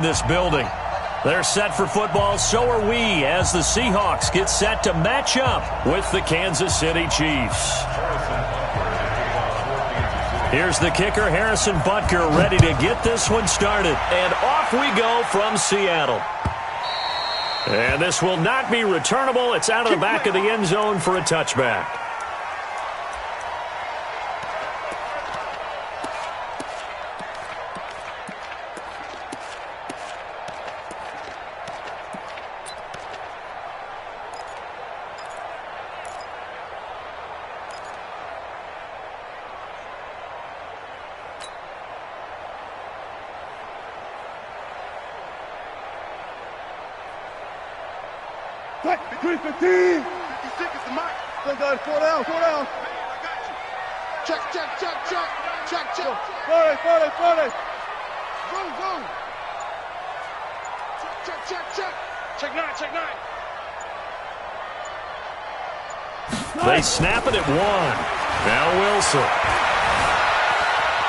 This building. They're set for football, so are we, as the Seahawks get set to match up with the Kansas City Chiefs. Here's the kicker, Harrison Butker, ready to get this one started. And off we go from Seattle. And this will not be returnable. It's out of the back of the end zone for a touchback. Check, 315. 56 is the mic. Still got it. 4 down. I got you. Check. 40. Go. Check. Check 9. They snap it at 1. Now Wilson.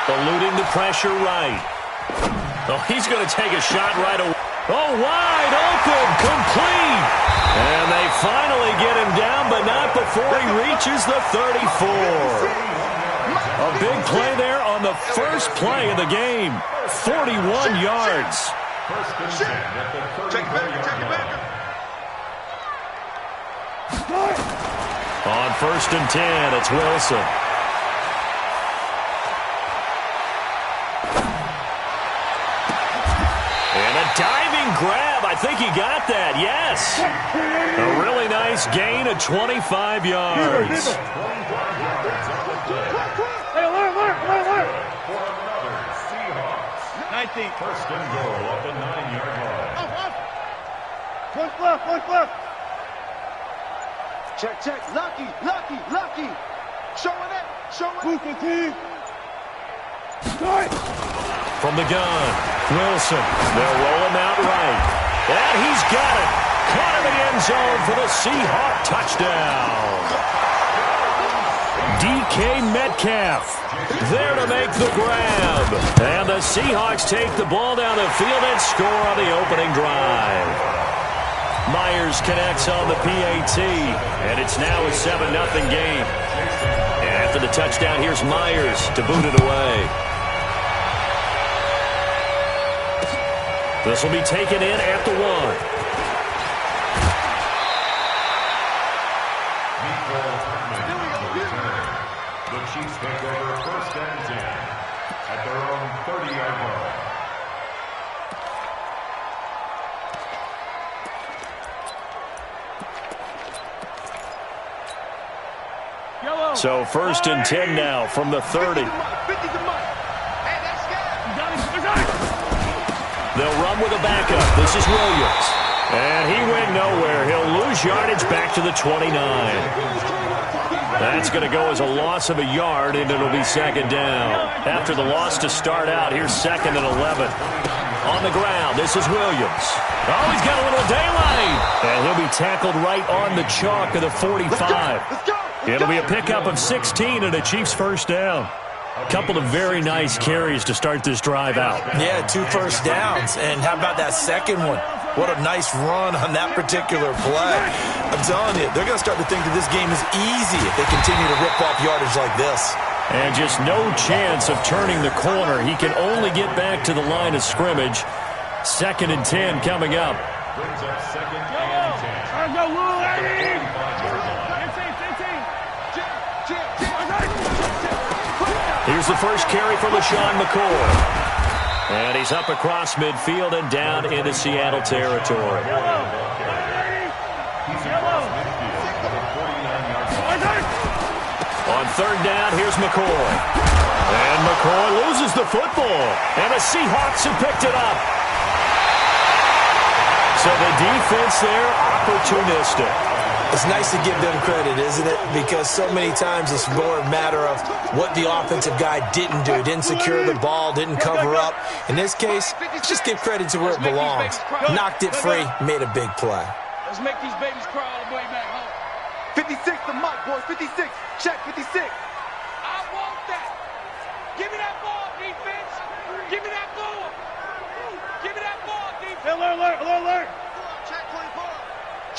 Eluding the pressure right. Oh, he's going to take a shot right away. Oh, wide open, complete. And they finally get him down, but not before he reaches the 34. A big play there on the first play of the game. 41 yards. Check it back. On 1st and 10, it's Wilson. And a diving grab. I think he got that. Yes. A really nice gain of 25 yards. Hey, alert. 19. 1st and goal at the 9-yard line. Up. One left. Check. Lucky. Showing it. 215. Start. From the gun, Wilson. They'll roll him out right. And he's got it. Caught him in the end zone for the Seahawk touchdown. DK Metcalf there to make the grab. And the Seahawks take the ball down the field and score on the opening drive. Myers connects on the PAT, and it's now a 7-0 game. And after the touchdown, here's Myers to boot it away. This will be taken in at the 1. The Chiefs take over 1st and 10 at their own 30-yard line. So 1st and 10 now from the 30. They'll run with a backup. This is Williams. And he went nowhere. He'll lose yardage back to the 29. That's going to go as a loss of a yard, and it'll be 2nd down. After the loss to start out, here's 2nd and 11. On the ground, this is Williams. Oh, he's got a little daylight. And he'll be tackled right on the chalk of the 45. It'll be a pickup of 16 and a Chiefs 1st down. A couple of very nice carries to start this drive out. Yeah, 2 first downs. And how about that second one? What a nice run on that particular play. I'm telling you, they're going to start to think that this game is easy if they continue to rip off yardage like this. And just no chance of turning the corner. He can only get back to the line of scrimmage. 2nd and 10 coming up. Brings up 2nd and 10. Here's the first carry for LaShawn McCoy. And he's up across midfield and down into Seattle territory. On 3rd down, here's McCoy. And McCoy loses the football. And the Seahawks have picked it up. So the defense there, opportunistic. It's nice to give them credit, isn't it? Because so many times it's more a matter of what the offensive guy didn't do. Didn't secure the ball, didn't cover up. In this case, just give credit to where it belongs. Knocked it free, made a big play. Let's make these babies cry all the way back home. 56 to Mike, boys. 56. Check 56. I want that. Give me that ball, defense. Give me that ball. Give me that ball.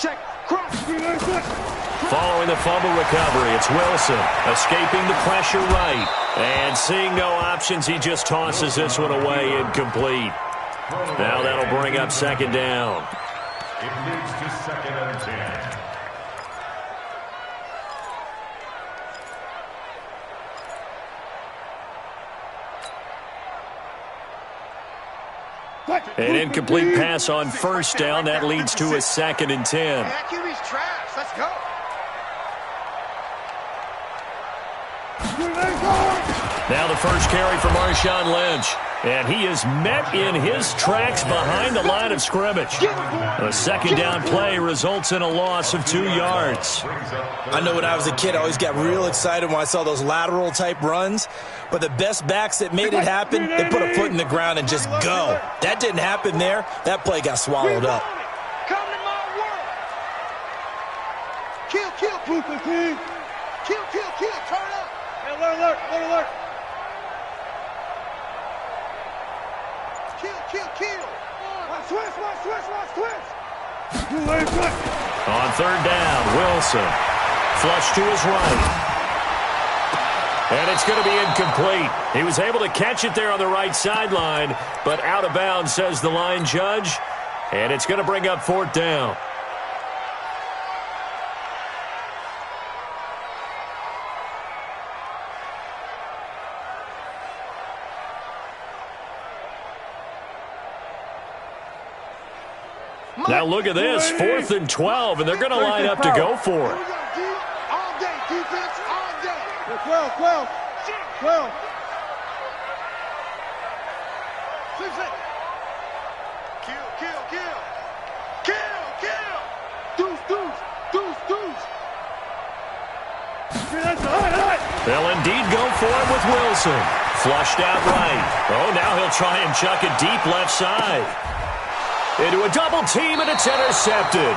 Check. Cross. Following the fumble recovery, it's Wilson escaping the pressure right. And seeing no options, he just tosses this one away incomplete. Now that'll bring up second down. It leads to 2nd and 10. An incomplete pass on first down. That leads to a 2nd and 10. That QB's trash. Let's go. Now the first carry for Marshawn Lynch. And he is met in his tracks behind the line of scrimmage. A second down play results in a loss of 2 yards. I know when I was a kid, I always got real excited when I saw those lateral type runs. But the best backs that made it happen, they put a foot in the ground and just go. That didn't happen there. That play got swallowed up. Come to my world. Kill, kill, Booker King. Kill, kill, kill. Turn up. Alert, alert, alert. Kill, kill, kill. Watch twist, watch twist, watch twist. On third down, Wilson. Flush to his right. And it's going to be incomplete. He was able to catch it there on the right sideline, but out of bounds, says the line judge. And it's going to bring up 4th down. Now look at this, 4th and 12, and they're going to line up to go for it. All day, defense, all day. 12. Kill, kill, kill. Kill, kill. Deuce. They'll indeed go for it with Wilson. Flushed out right. Oh, now he'll try and chuck it deep left side. Into a double team, and it's intercepted.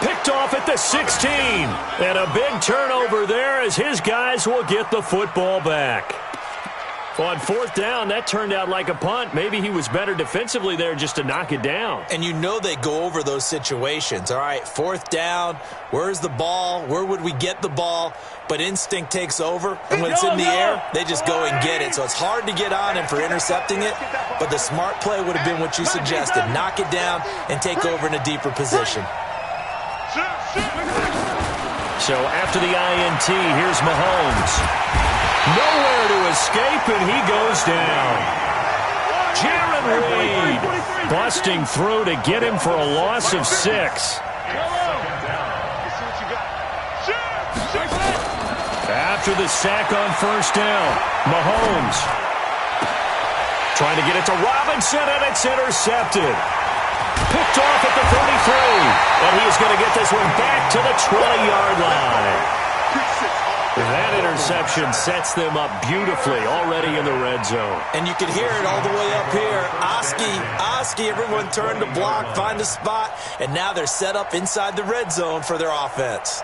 Picked off at the 16. And a big turnover there as his guys will get the football back. On 4th down, that turned out like a punt. Maybe he was better defensively there just to knock it down. And you know they go over those situations. All right, 4th down, where's the ball? Where would we get the ball? But instinct takes over, and when it's in the air, they just go and get it. So it's hard to get on him for intercepting it, but the smart play would have been what you suggested. Knock it down and take over in a deeper position. So after the INT, here's Mahomes. Nowhere to escape, and he goes down. Jaron Reed busting through to get him for a loss of 6. After the sack on first down, Mahomes trying to get it to Robinson, and it's intercepted. Picked off at the 33, and he's going to get this one back to the 20-yard line. That interception sets them up beautifully already in the red zone. And you can hear it all the way up here. Oski, everyone turned to block, find a spot, and now they're set up inside the red zone for their offense.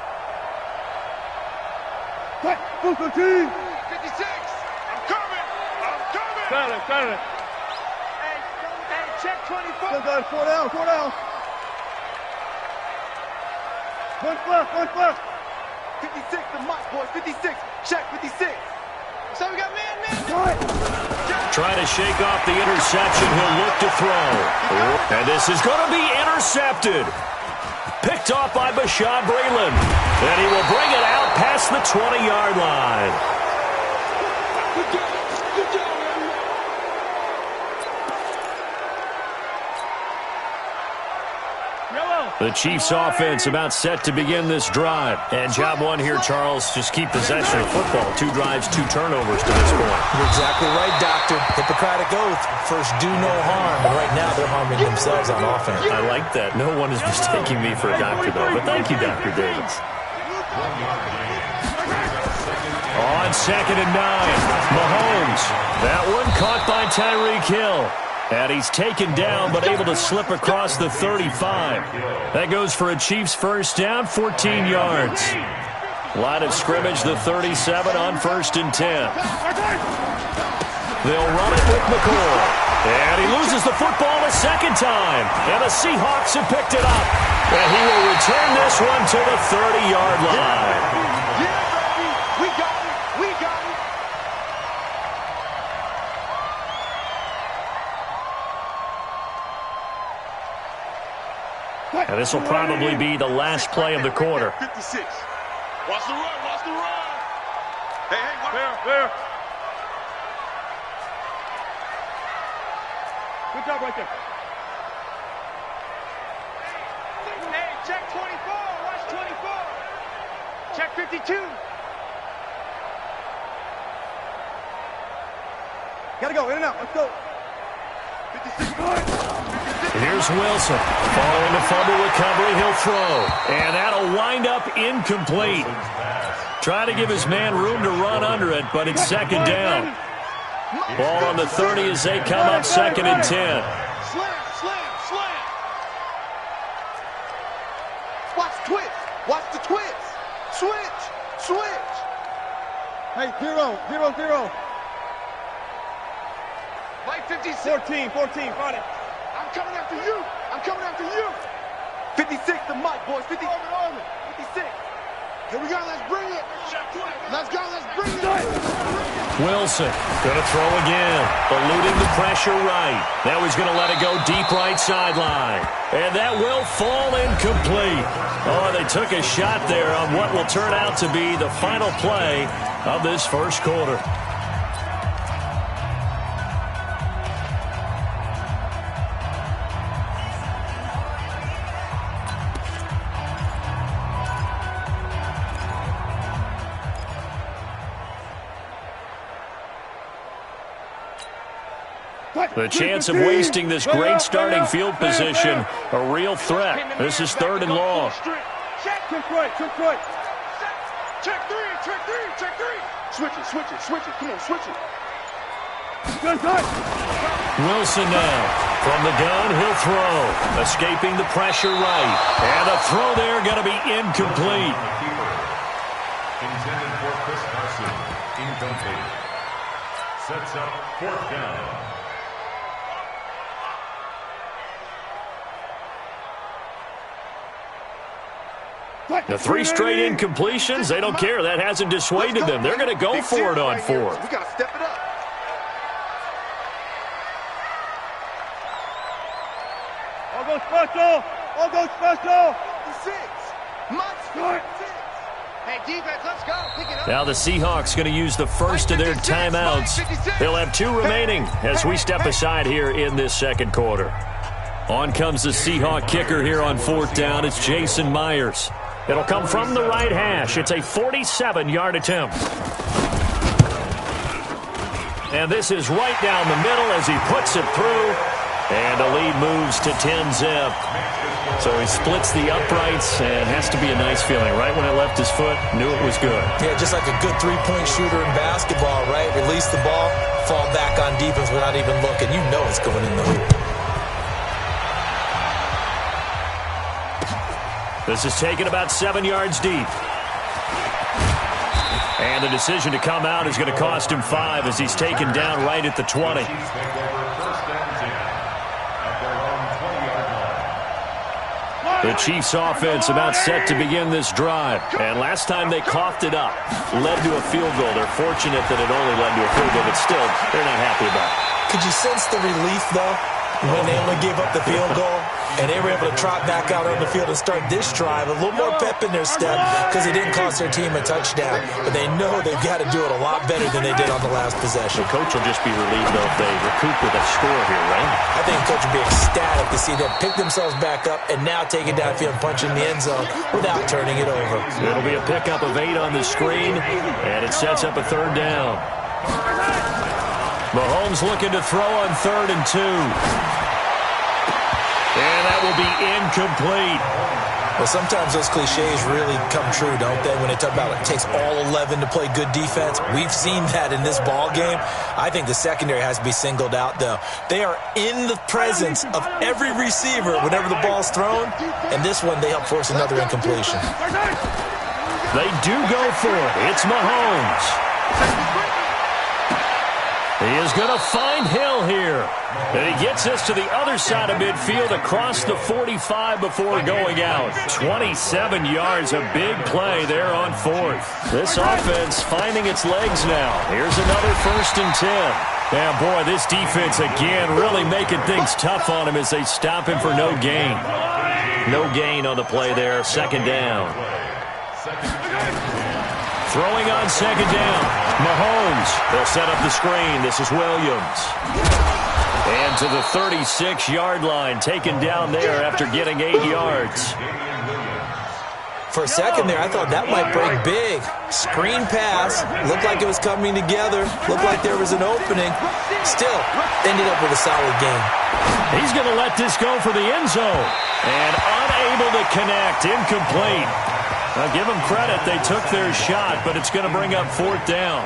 56. I'm coming. Got it. Hey, check 24. Got 4 down. One left. 56, the mic, boys. 56. Check 56. So we got man. Trying to shake off the interception. He'll look to throw. And this is going to be intercepted. Picked off by Bashaud Breeland. And he will bring it out past the 20-yard line. The Chiefs offense about set to begin this drive. And job one here, Charles, just keep possession of football. 2 drives, 2 turnovers to this point. You're exactly right, Doctor. Hippocratic oath. First, do no harm. And right now, they're harming themselves on offense. I like that. No one is mistaking me for a doctor, though. But thank you, Dr. Davis. On 2nd and 9, Mahomes. That one caught by Tyreek Hill. And he's taken down, but able to slip across the 35. That goes for a Chiefs first down, 14 yards. Line of scrimmage, the 37 on 1st and 10. They'll run it with McCoy. And he loses the football a second time. And the Seahawks have picked it up. And he will return this one to the 30-yard line. Yeah, baby. We got it. We got it. And this will probably be the last play of the quarter. 56. Watch the run. Watch the run. Hey, there. Good job right there. Hey, check 24. Watch 24. Check 52. Gotta go. In and out. Let's go. 56. Here's Wilson. Following the fumble recovery, he'll throw. And that'll wind up incomplete. Trying to give his man room to run under it, but it's second down. Ball on the 30 as they come up 2nd and 10. Slam. Watch twist. Watch the twist. Switch. Hey, 0. Light 56. 14, find it. I'm coming after you. 56 to Mike, boys. 56. Here we go, let's bring it. Let's bring it. Wilson going to throw again, eluding the pressure right. Now he's going to let it go deep right sideline. And that will fall incomplete. Oh, they took a shot there on what will turn out to be the final play of this first quarter. The chance of wasting this great starting field position, a real threat. This is 3rd and long. Check right. Check three. Switch it. Come on, switch it. Good. Wilson now. From the gun, he'll throw. Escaping the pressure right. And a throw there going to be incomplete. Intended for Chris Carson. Incomplete. Sets up 4th down. The 3 straight incompletions, they don't care. That hasn't dissuaded them. They're going to go for it on 4th. We got to step it up. All go special. 56. Must 6. Hey, defense, let's go. Pick it up. Now the Seahawks going to use the first of their timeouts. They'll have 2 remaining as we step aside here in this second quarter. On comes the Seahawk kicker here on 4th down. It's Jason Myers. It'll come from the right hash. It's a 47-yard attempt. And this is right down the middle as he puts it through. And the lead moves to 10-zip. So he splits the uprights, and has to be a nice feeling. Right when it left his foot, knew it was good. Yeah, just like a good three-point shooter in basketball, right? Release the ball, fall back on defense without even looking. You know it's going in the hoop. This is taken about 7 yards deep. And the decision to come out is going to cost him 5 as he's taken down right at the 20. The Chiefs offense about set to begin this drive. And last time they coughed it up, led to a field goal. They're fortunate that it only led to a field goal, but still, they're not happy about it. Could you sense the relief, though, when they only gave up the field goal? And they were able to trot back out on the field and start this drive. A little more pep in their step because it didn't cost their team a touchdown. But they know they've got to do it a lot better than they did on the last possession. The coach will just be relieved, though, if they recoup with a score here, right? I think the coach will be ecstatic to see them pick themselves back up and now take it downfield and punch in the end zone without turning it over. It'll be a pickup of 8 on the screen, and it sets up a 3rd down. Mahomes looking to throw on 3rd and 2. And that will be incomplete. Well, sometimes those cliches really come true, don't they? When they talk about it takes all 11 to play good defense. We've seen that in this ball game. I think the secondary has to be singled out, though. They are in the presence of every receiver whenever the ball's thrown. And this one, they help force another incompletion. They do go for it. It's Mahomes. He is going to find Hill here. And he gets us to the other side of midfield across the 45 before going out. 27 yards, a big play there on fourth. This offense finding its legs now. Here's another 1st and 10. Yeah, boy, this defense again really making things tough on him as they stop him for no gain. No gain on the play there, 2nd down. Throwing on 2nd down. Mahomes. They'll set up the screen. This is Williams. And to the 36-yard line, taken down there after getting 8 yards. For a second there, I thought that might break big. Screen pass. Looked like it was coming together. Looked like there was an opening. Still, ended up with a solid game. He's going to let this go for the end zone. And unable to connect. Incomplete. Now, give them credit. They took their shot, but it's going to bring up 4th down.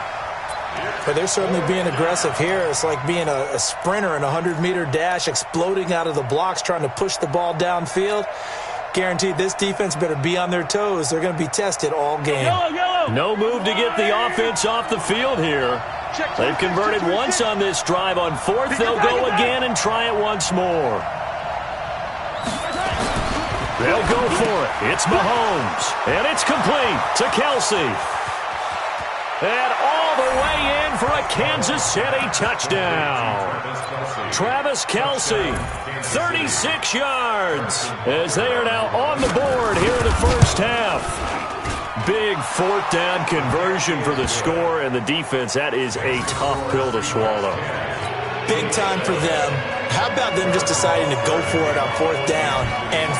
But they're certainly being aggressive here. It's like being a sprinter in a 100-meter dash, exploding out of the blocks, trying to push the ball downfield. Guaranteed this defense better be on their toes. They're going to be tested all game. No move to get the offense off the field here. They've converted once on this drive. On 4th, they'll go again and try it once more. They'll go for it. It's Mahomes. And it's complete to Kelsey. And all the way in for a Kansas City touchdown. Travis Kelsey, 36 yards, as they are now on the board here in the first half. Big 4th down conversion for the score, and the defense, that is a tough pill to swallow. Big time for them. How about them just deciding to go for it on 4th down? And,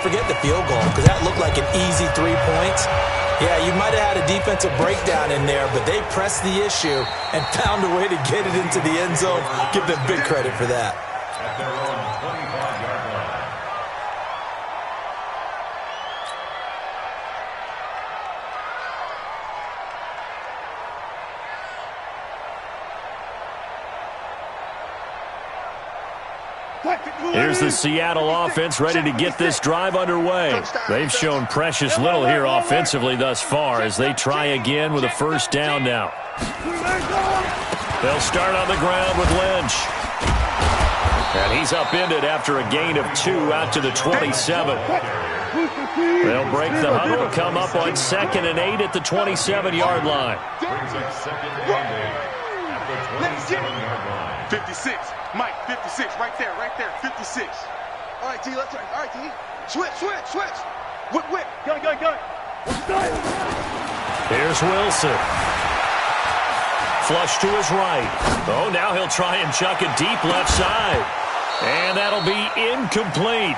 forget the field goal, because that looked like an easy 3 points. Yeah, you might have had a defensive breakdown in there, but they pressed the issue and found a way to get it into the end zone. Give them big credit for that. At their own 25-yard line. Here's the Seattle offense ready to get this drive underway. They've shown precious little here offensively thus far as they try again with a 1st down now. They'll start on the ground with Lynch. And he's upended after a gain of 2 out to the 27. They'll break the huddle, come up on 2nd and 8 at the 27-yard line. Brings up 2nd and 8 at the 27-yard line. 56. Mike, 56. Right there. 56. All right, T, let's turn. All right, T. Switch. Whip. Go. Here's Wilson. Flush to his right. Oh, now he'll try and chuck it deep left side. And that'll be incomplete.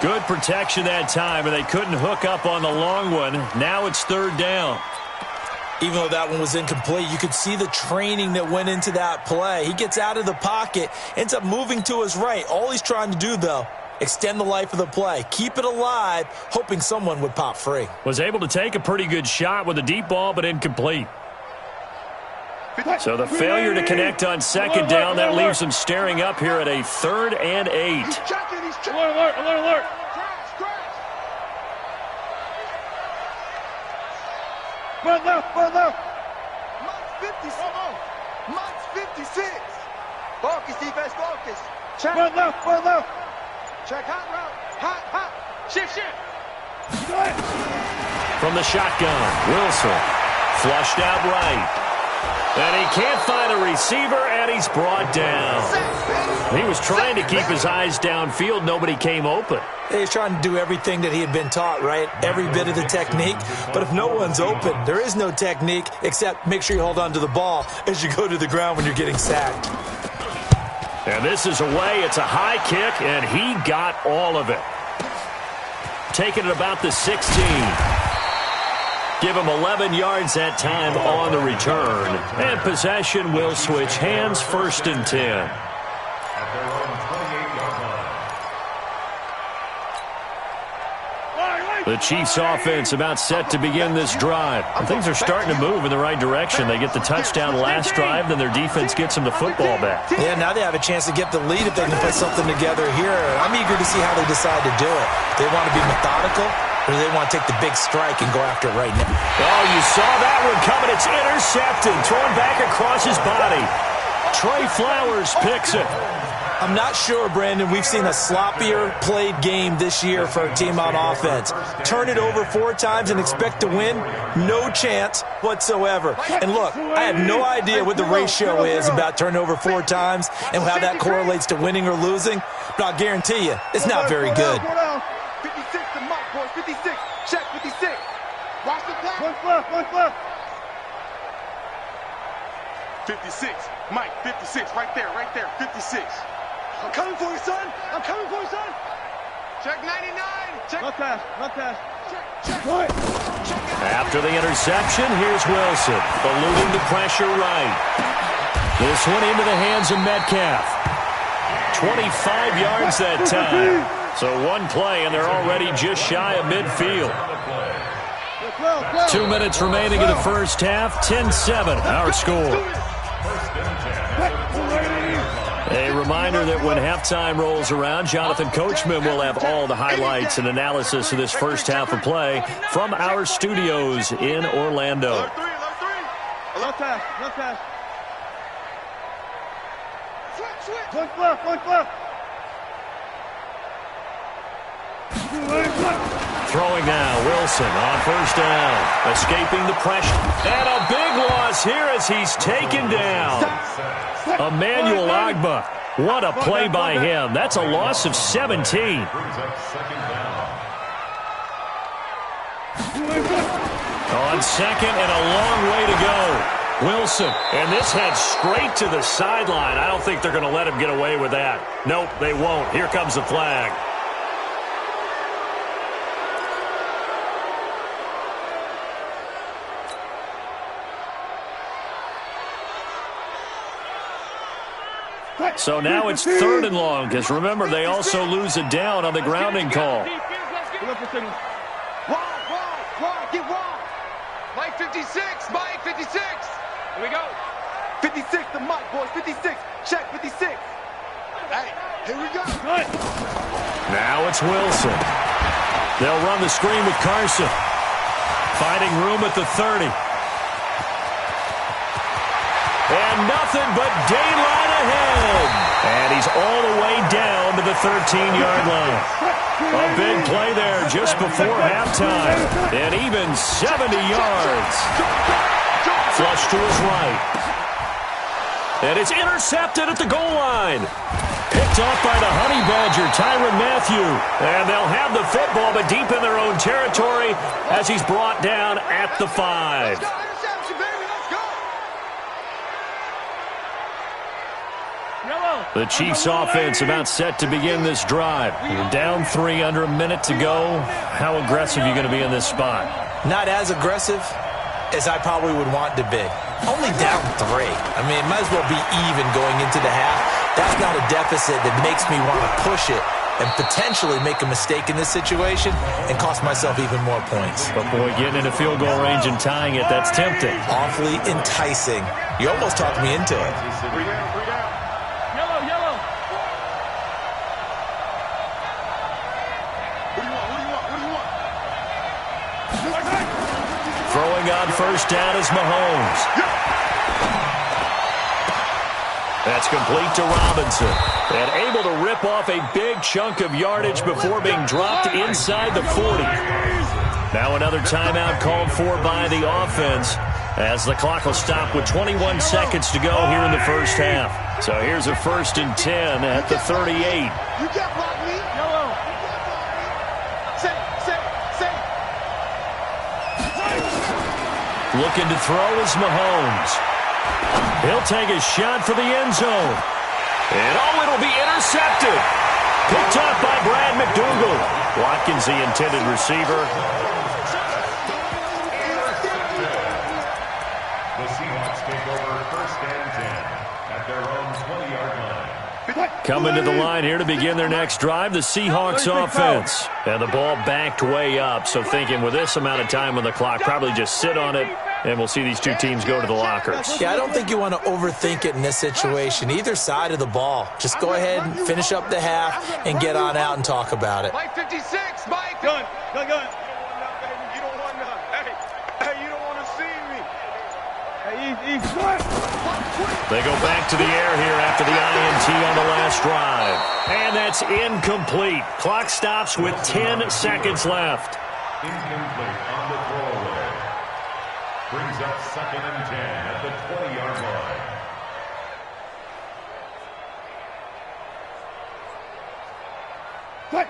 Good protection that time, and they couldn't hook up on the long one. Now it's 3rd down. Even though that one was incomplete, you could see the training that went into that play. He gets out of the pocket, ends up moving to his right. All he's trying to do, though, extend the life of the play. Keep it alive, hoping someone would pop free. Was able to take a pretty good shot with a deep ball, but incomplete. So the failure to connect on 2nd down, that leaves them staring up here at a 3rd and 8. Alert. Run left. Mike's 56. Focus, defense, focus. Check. Run left. Check, hot route. Hot. Shift. From the shotgun, Wilson. Flushed out right. And he can't find a receiver, and he's brought down. He was trying to keep his eyes downfield. Nobody came open. He's trying to do everything that he had been taught, right? Every bit of the technique. But if no one's open, there is no technique except make sure you hold on to the ball as you go to the ground when you're getting sacked. And this is away. It's a high kick, and he got all of it. Taking it about the 16. Give him 11 yards that time on the return. And possession will switch hands, 1st and 10. At their own 28-yard line. The Chiefs offense about set to begin this drive. And things are starting to move in the right direction. They get the touchdown last drive, then their defense gets them the football back. Yeah, now they have a chance to get the lead if they can put something together here. I'm eager to see how they decide to do it. They want to be methodical, or do they want to take the big strike and go after it right now? Oh, you saw that one coming. It's intercepted. Thrown back across his body. Trey Flowers picks it. I'm not sure, Brandon, we've seen a sloppier played game this year for our team on offense. Turn it over 4 times and expect to win? No chance whatsoever. And look, I have no idea what the ratio is about turning over 4 times and how that correlates to winning or losing, but I'll guarantee you, it's not very good. 56 to Mike, boys. 56. Check 56. Watch the clock. One left. 56. Mike, 56. Right there. 56. I'm coming for you, son. Check 99. Check. No pass. Check. After the interception, here's Wilson, eluding the pressure right. This one into the hands of Metcalf. 25 yards that time. So one play, and they're already just shy of midfield. 2 minutes remaining in the first half. 10-7, our score. A reminder that when halftime rolls around, Jonathan Coachman will have all the highlights and analysis of this first half of play from our studios in Orlando. Low pass. Switch. One left. Throwing now, Wilson on first down, escaping the pressure. And a big loss here as he's taken down. Emmanuel Agba. What a play by him. That's a loss of 17. On second and a long way to go. Wilson, and this heads straight to the sideline. I don't think they're going to let him get away with that. Nope, they won't. Here comes the flag. So now it's 3rd and long, because remember, they also lose it down on the grounding call. Wide. Get wide. Mike 56. Mike 56. Here we go. 56 to Mike, boys. 56. Check 56. Hey, here we go. Good. Now it's Wilson. They'll run the screen with Carson. Finding room at the 30. And nothing but daylight ahead. And he's all the way down to the 13-yard line. A big play there just before halftime. And even 70 yards. Flush to his right. And it's intercepted at the goal line. Picked off by the Honey Badger, Tyrann Mathieu. And they'll have the football, but deep in their own territory as he's brought down at the 5. The Chiefs offense about set to begin this drive. We're down 3 under a minute to go. How aggressive are you going to be in this spot? Not as aggressive as I probably would want to be. Only down 3. I mean, it might as well be even going into the half. That's not a deficit that makes me want to push it and potentially make a mistake in this situation and cost myself even more points. But boy, getting into field goal range and tying it, that's tempting. Awfully enticing. You almost talked me into it. Throwing on first down is Mahomes. That's complete to Robinson. And able to rip off a big chunk of yardage before being dropped inside the 40. Now another timeout called for by the offense as the clock will stop with 21 seconds to go here in the first half. So here's a 1st and 10 at the 38. You can't block me. Yellow. Looking to throw is Mahomes. He'll take a shot for the end zone. And it'll be intercepted. Picked off by Brad McDougal. Watkins, the intended receiver. The Seahawks take over 1st and 10 at their own 20-yard line. Coming to the line here to begin their next drive, the Seahawks offense. And the ball backed way up, so thinking with this amount of time on the clock, probably just sit on it, and we'll see these two teams go to the lockers. Yeah, I don't think you want to overthink it in this situation. Either side of the ball. Just go ahead and finish up the half and get on out and talk about it. Mike 56, Mike. Gun. You don't want none. Hey, you don't want to see me. Hey, easy. They go back to the air here after the INT on the last drive. And that's incomplete. Clock stops with 10 seconds left. Incomplete on the throwaway. Brings up 2nd and 10 at the 20-yard line.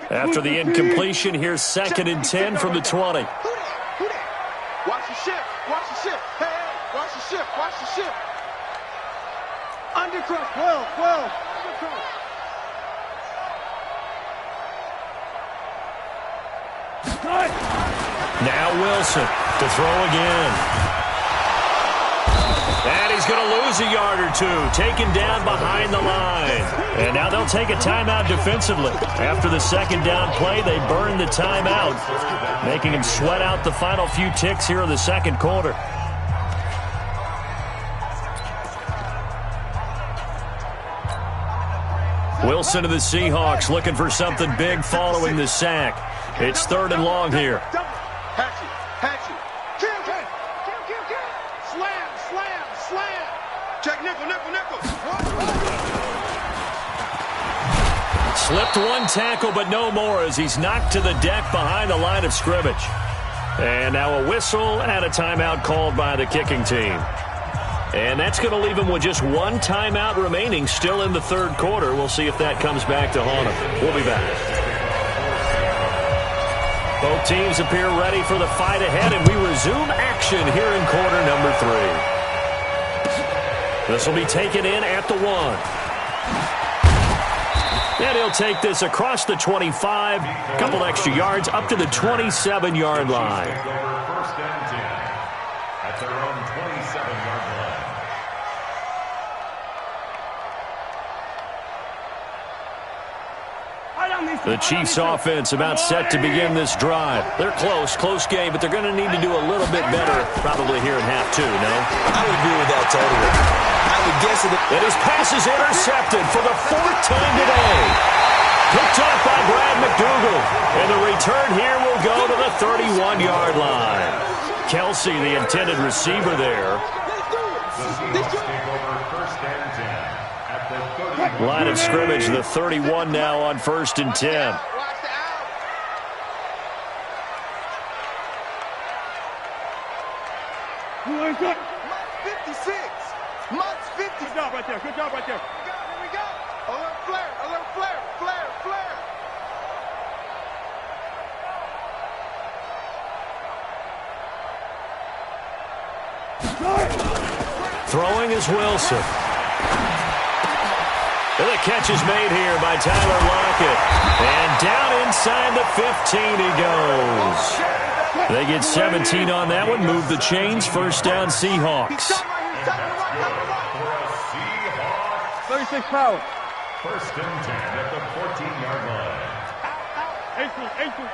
After the incompletion, here's 2nd and 10 from the 20. Watch the shift. Watch the shift. Hey, watch the shift. Watch the shift. Undercross. 12. Undercross. Now Wilson to throw again. And he's going to lose a yard or two, taken down behind the line. And now they'll take a timeout defensively. After the 2nd down play, they burn the timeout, making him sweat out the final few ticks here in the 2nd quarter. Wilson to the Seahawks looking for something big following the sack. It's 3rd and long here. Hatchet. Slam. Check nickel. Slipped one tackle, but no more as he's knocked to the deck behind the line of scrimmage. And now a whistle and a timeout called by the kicking team. And that's going to leave him with just one timeout remaining still in the 3rd quarter. We'll see if that comes back to haunt him. We'll be back. Both teams appear ready for the fight ahead, and we resume action here in quarter number 3. This will be taken in at the 1. And he'll take this across the 25, a couple extra yards, up to the 27-yard line. 1st and 10 at their own 27-yard line. The Chiefs offense about set to begin this drive. They're close game, but they're going to need to do a little bit better probably here in half 2, no? I would agree with that totally. I would guess it. And his pass is intercepted for the 4th time today. Picked off by Brad McDougal. And the return here will go to the 31-yard line. Kelsey, the intended receiver there. The Seahawks take over 1st and 10 at the 30. Line of scrimmage, the 31 now on 1st and 10. Good. 56. Mutt's 50. Good job right there. Here we go. Alert flare. Throwing is Wilson. And the catch is made here by Tyler Lockett. And down inside the 15 he goes. They get 17 on that one. Move the chains. 1st down Seahawks. 36 power. 1st and 10 at the 14-yard line. 18.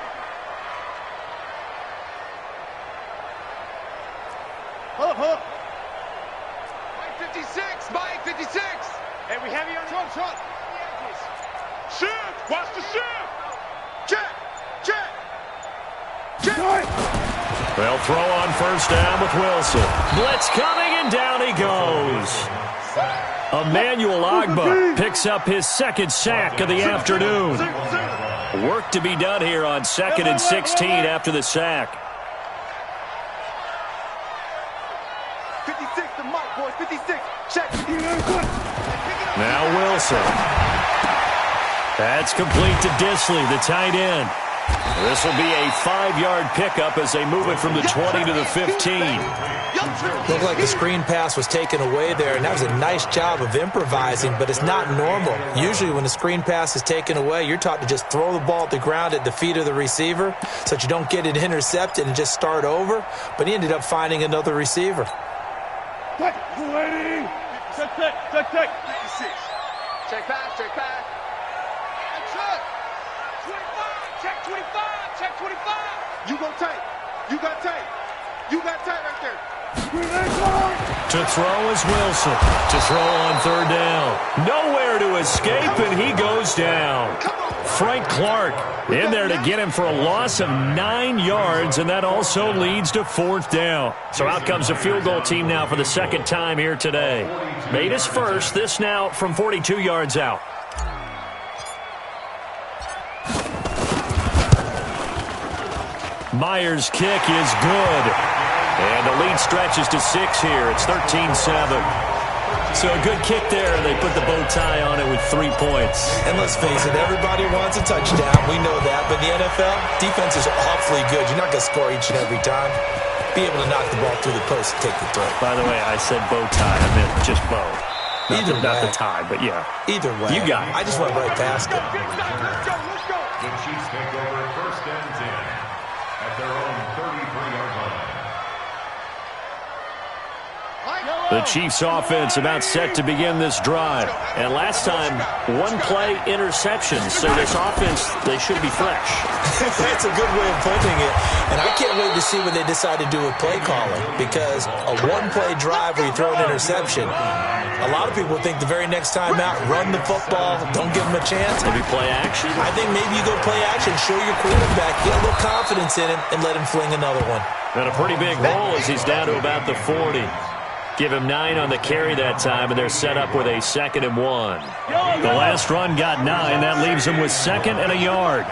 Hold. Mike 56. Hey, we have you on the truck. Shift. Watch the shift. Check. They'll throw on 1st down with Wilson. Blitz coming, and down he goes. Emmanuel Ogbah picks up his 2nd sack of the afternoon. Work to be done here on 2nd and 16 after the sack. 56 to Mike, boys. 56. Check. Now Wilson. That's complete to Disley, the tight end. This will be a 5-yard pickup as they move it from the 20 to the 15. Looked like the screen pass was taken away there, and that was a nice job of improvising, but it's not normal. Usually when the screen pass is taken away, you're taught to just throw the ball at the ground at the feet of the receiver so that you don't get it intercepted and just start over, but he ended up finding another receiver. Check. Check pass. Check 25. You go tight. You got tight right there. To throw is Wilson. To throw on 3rd down. Nowhere to escape, and he goes down. Frank Clark in there to get him for a loss of 9 yards, and that also leads to 4th down. So out comes the field goal team now for the second time here today. Made his first, this now from 42 yards out. Myers' kick is good. And the lead stretches to 6 here. It's 13-7. So a good kick there, and they put the bow tie on it with 3 points. And let's face it, everybody wants a touchdown. We know that. But in the NFL, defense is awfully good. You're not going to score each and every time. Be able to knock the ball through the post and take the throw. By the way, I said bow tie. I meant just bow. Not the tie, but yeah. Either way. You got it. I just went right past it. The Chiefs take over 1st and 10 at their own 33-yard line. The Chiefs offense about set to begin this drive. And last time, 1-play interception. So this offense, they should be fresh. That's a good way of putting it. And I can't wait to see what they decide to do with play calling. Because a 1-play drive where you throw an interception, a lot of people think the very next time out, run the football, don't give them a chance. Maybe play action? I think maybe you go play action, show your quarterback, get a little confidence in him, and let him fling another one. And a pretty big hole as he's down to about the 40. Give him 9 on the carry that time, and they're set up with a 2nd and 1. The last run got 9. That leaves them with 2nd and a yard.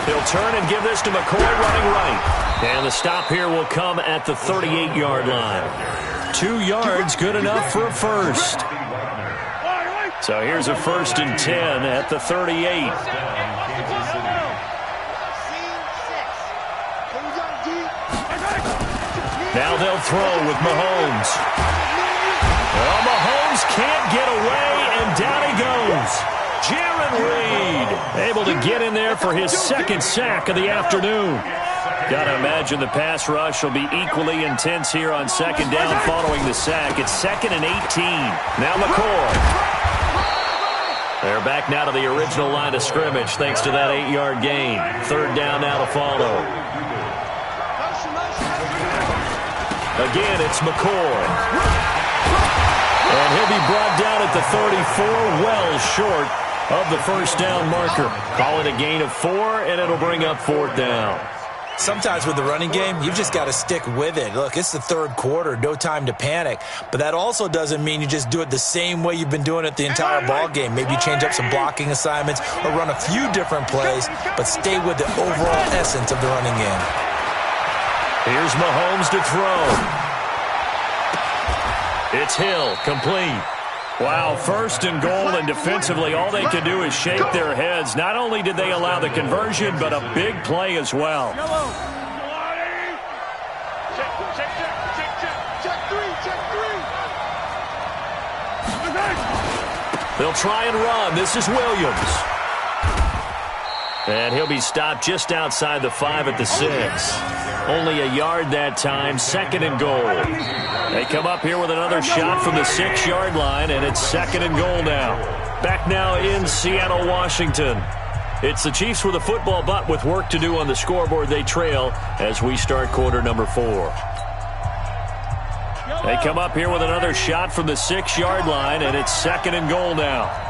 He'll turn and give this to McCoy running right. And the stop here will come at the 38-yard line. 2 yards, good enough for a first. So here's a 1st and 10 at the 38. Now they'll throw with Mahomes. Well, Mahomes can't get away, and down he goes. Jaron Reed able to get in there for his 2nd sack of the afternoon. Got to imagine the pass rush will be equally intense here on 2nd down following the sack. It's 2nd and 18. Now McCoy. They're back now to the original line of scrimmage thanks to that 8-yard gain. 3rd down now to follow. Again, it's McCoy. And he'll be brought down at the 34, well short of the 1st down marker. Call it a gain of 4, and it'll bring up 4th down. Sometimes with the running game, you've just got to stick with it. Look, it's the 3rd quarter, no time to panic. But that also doesn't mean you just do it the same way you've been doing it the entire ball game. Maybe change up some blocking assignments or run a few different plays, but stay with the overall essence of the running game. Here's Mahomes to throw. It's Hill, complete. Wow, 1st and goal, and defensively all they can do is shake their heads. Not only did they allow the conversion, but a big play as well. They'll try and run. This is Williams. And he'll be stopped just outside the 5 at the 6. Only a yard that time, 2nd and goal. They come up here with another shot from the 6-yard line, and it's 2nd and goal now. Back now in Seattle, Washington. It's the Chiefs with a football, but with work to do on the scoreboard, they trail as we start quarter number 4. They come up here with another shot from the 6-yard line, and it's 2nd and goal now.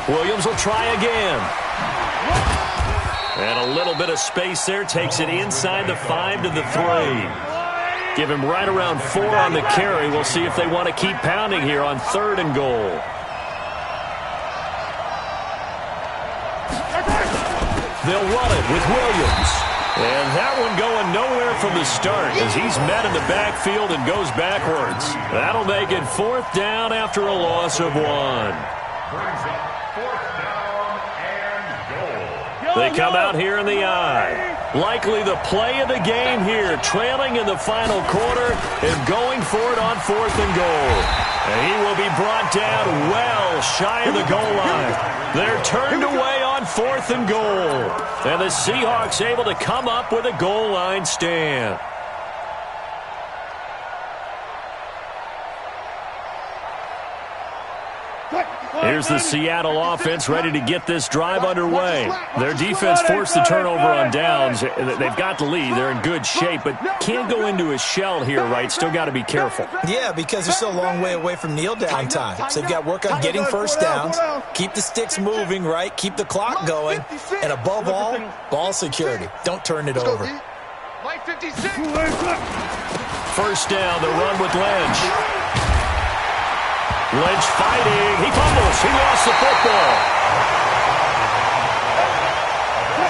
Williams will try again. And a little bit of space there takes it inside the 5 to the 3. Give him right around 4 on the carry. We'll see if they want to keep pounding here on 3rd and goal. They'll run it with Williams. And that one going nowhere from the start as he's met in the backfield and goes backwards. That'll make it 4th down after a loss of 1. They come out here in the eye. Likely the play of the game here, trailing in the final quarter and going for it on 4th and goal. And he will be brought down well shy of the goal line. They're turned away on 4th and goal. And the Seahawks able to come up with a goal line stand. Here's the Seattle offense ready to get this drive underway. Their defense forced the turnover on downs. They've got the lead. They're in good shape, but can't go into a shell here, right? Still got to be careful. Yeah, because they're still a long way away from kneel down time. So they've got to work on getting first downs, keep the sticks moving, right? Keep the clock going, and above all, ball security. Don't turn it over. First down, the run with Lynch. Lynch fighting. He fumbles. He lost the football.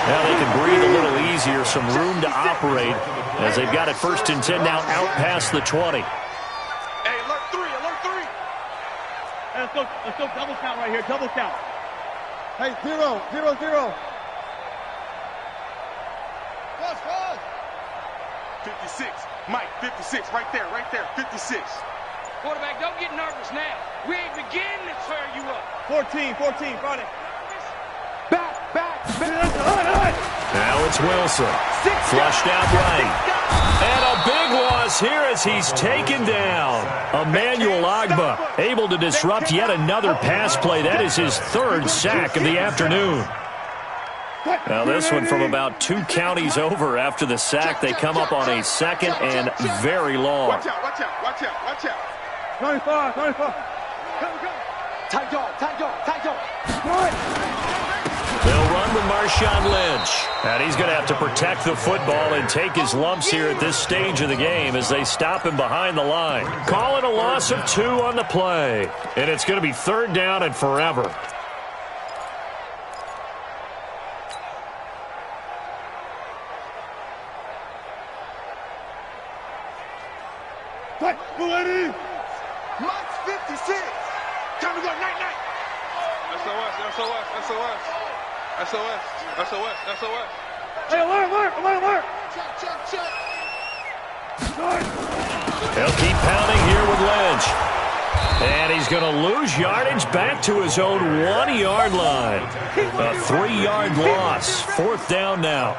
Now they can breathe a little easier, some room to operate as they've got it 1st and 10 now out past the 20. Hey, alert 3, alert 3. Hey, let's go double count right here, double count. Hey, 0, 0, 0. Pause. 56, Mike, 56, right there, 56. Quarterback, don't get nervous now. We ain't beginning to tear you up. 14, Friday. Back. Now it's Wilson. Flushed out right. And a big loss here as he's taken down. Emmanuel Agba able to disrupt yet another pass play. That is his 3rd sack of the afternoon. Now this one from about 2 counties over after the sack. They come up on a 2nd and very long. Watch out. 25. Go. Tight dog. They'll run with Marshawn Lynch. And he's going to have to protect the football and take his lumps here at this stage of the game as they stop him behind the line. Call it a loss of 2 on the play. And it's going to be 3rd down and forever. Mike's 56. Time to go, night. SOS. Hey, alert. Check. They'll keep pounding here with Lynch. And he's going to lose yardage back to his own 1-yard line. A 3-yard loss. 4th down now.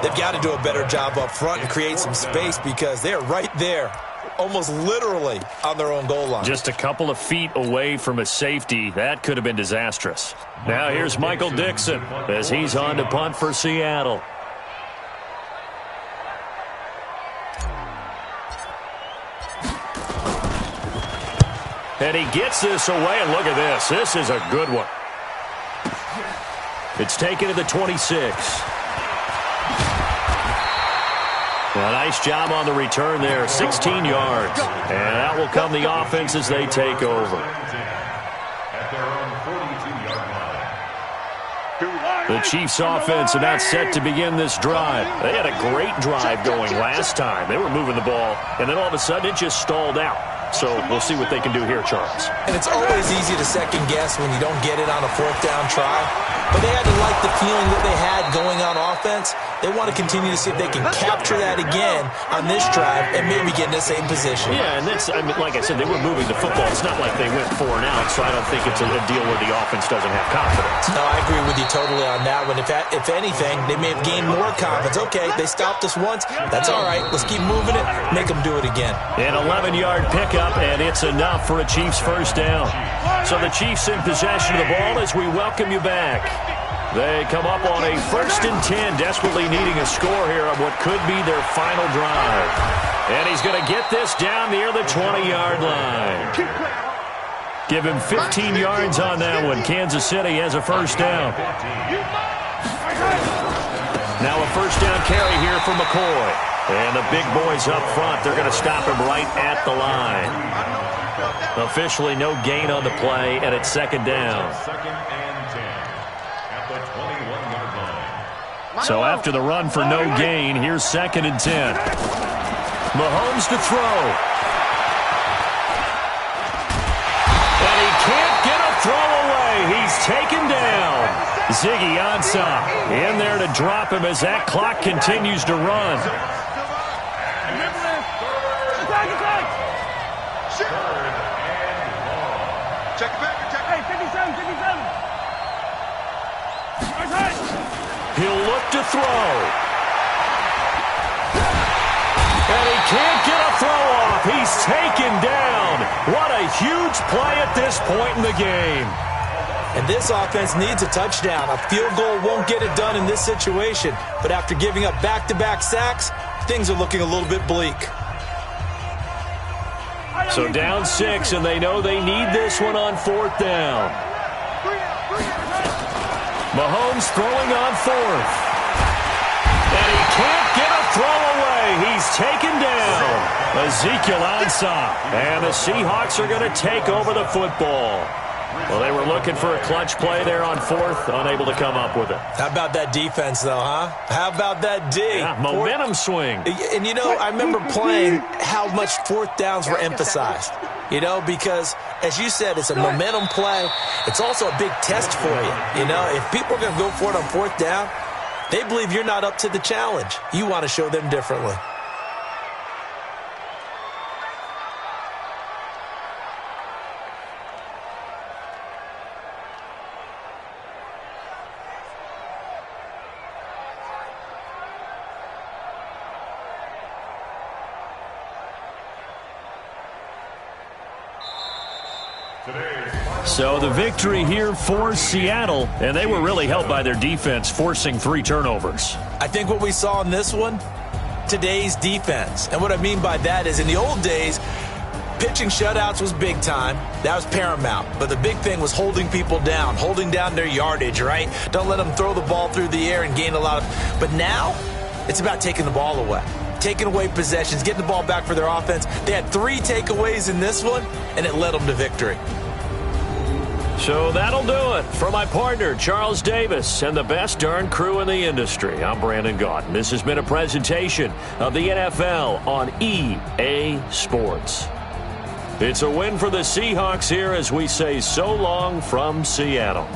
They've got to do a better job up front and create some space because they're right there, almost literally on their own goal line. Just a couple of feet away from a safety. That could have been disastrous. Now here's Michael Dixon as he's on to punt for Seattle. And he gets this away, and look at this. This is a good one. It's taken to the 26. A nice job on the return there, 16 yards. And that will come the offense as they take over. The Chiefs offense about set to begin this drive. They had a great drive going last time. They were moving the ball, and then all of a sudden it just stalled out. So we'll see what they can do here, Charles. And it's always easy to second guess when you don't get it on a 4th down try. But they had to like the feeling that they had going on offense. They want to continue to see if they can capture that again on this drive and maybe get in the same position. Yeah, and that's, I mean, like I said, they were moving the football. It's not like they went 4 and out, so I don't think it's a deal where the offense doesn't have confidence. No, I agree with you totally on that one. If anything, they may have gained more confidence. Okay, they stopped us once. That's all right. Let's keep moving it. Make them do it again. An 11-yard pickup, and it's enough for a Chiefs 1st down. So the Chiefs in possession of the ball as we welcome you back. They come up on a 1st and 10, desperately needing a score here on what could be their final drive. And he's going to get this down near the 20-yard line. Give him 15 yards on that one. Kansas City has a 1st down. Now a 1st down carry here for McCoy. And the big boys up front, they're going to stop him right at the line. Officially no gain on the play, and it's 2nd down. So after the run for no gain, here's 2nd and 10. Mahomes to throw. And he can't get a throw away. He's taken down. Ziggy Ansah in there to drop him as that clock continues to run. Check it back. Hey, 57. He'll look to throw. And he can't get a throw off. He's taken down. What a huge play at this point in the game. And this offense needs a touchdown. A field goal won't get it done in this situation. But after giving up back-to-back sacks, things are looking a little bit bleak. So down 6, and they know they need this one on 4th down. Mahomes throwing on 4th. And he can't get a throw away. He's taken down. Ezekiel Ansah. And the Seahawks are going to take over the football. Well, they were looking for a clutch play there on 4th, unable to come up with it. How about that defense, though, huh? How about that D? Yeah, momentum swing. And, you know, I remember playing how much 4th downs were emphasized. You know, because, as you said, it's a momentum play. It's also a big test for you. You know, if people are going to go for it on 4th down, they believe you're not up to the challenge. You want to show them differently. So the victory here for Seattle, and they were really helped by their defense forcing 3 turnovers. I think what we saw in this one, today's defense. And what I mean by that is in the old days, pitching shutouts was big time. That was paramount. But the big thing was holding people down, holding down their yardage, right? Don't let them throw the ball through the air and gain a lot of... But now, it's about taking the ball away. Taking away possessions, getting the ball back for their offense. They had 3 takeaways in this one, and it led them to victory. So that'll do it. For my partner, Charles Davis, and the best darn crew in the industry, I'm Brandon Gaudin. This has been a presentation of the NFL on EA Sports. It's a win for the Seahawks here as we say so long from Seattle.